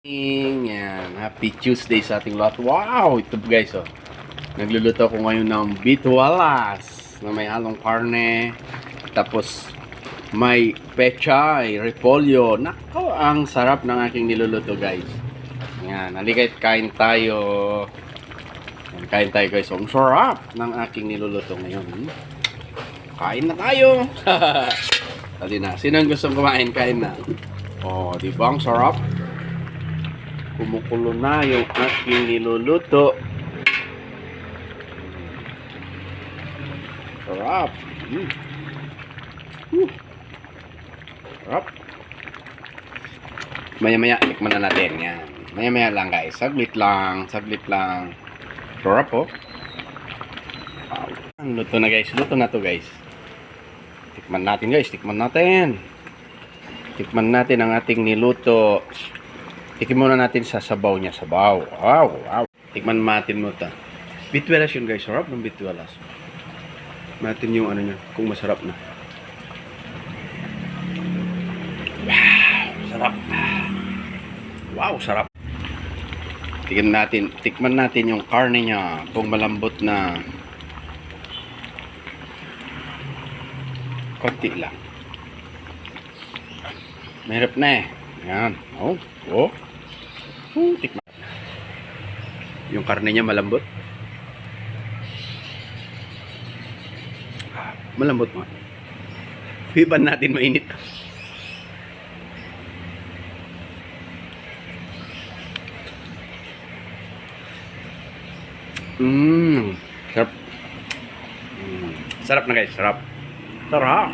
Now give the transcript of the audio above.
Yan, happy Tuesday sa ating lahat. Wow, ito guys, oh. Nagluluto ako ngayon ng bitualas na may halong karne, tapos may pechay, repolyo. Nako, ang sarap ng aking niluluto guys. Yan, halika kain tayo. Yan, kain tayo guys. Ang sarap ng aking niluluto ngayon. Kain na tayo. Dali na. Sino ang gustong kumain? Kain na. Oh, di ba ang sarap? Kumukulo na yung aking niluluto. Sarap. Sarap. Maya-maya, tikman na natin. Yan. Maya-maya lang guys. Saglit lang. Saglit lang. Sarap oh. Wow. Luto na guys. Luto na to guys. Tikman natin guys. Tikman natin. Tikman natin ang ating niluto. Tikim muna natin sa sabaw niya. Sabaw. Wow, wow. Tikman natin mo ito. Bitualas yun guys. Sarap ng bitualas. Natin yung ano niya. Kung masarap na. Wow, sarap. Wow, sarap. Tikman natin yung karne niya. Kung malambot na. Konti lang. Mahirap na eh. Yan. Oh, oh. Tikman. Yung karne niya malambot. Malambot mo. Hiban natin mainit. Sarap. Sarap na guys, sarap. Sarap.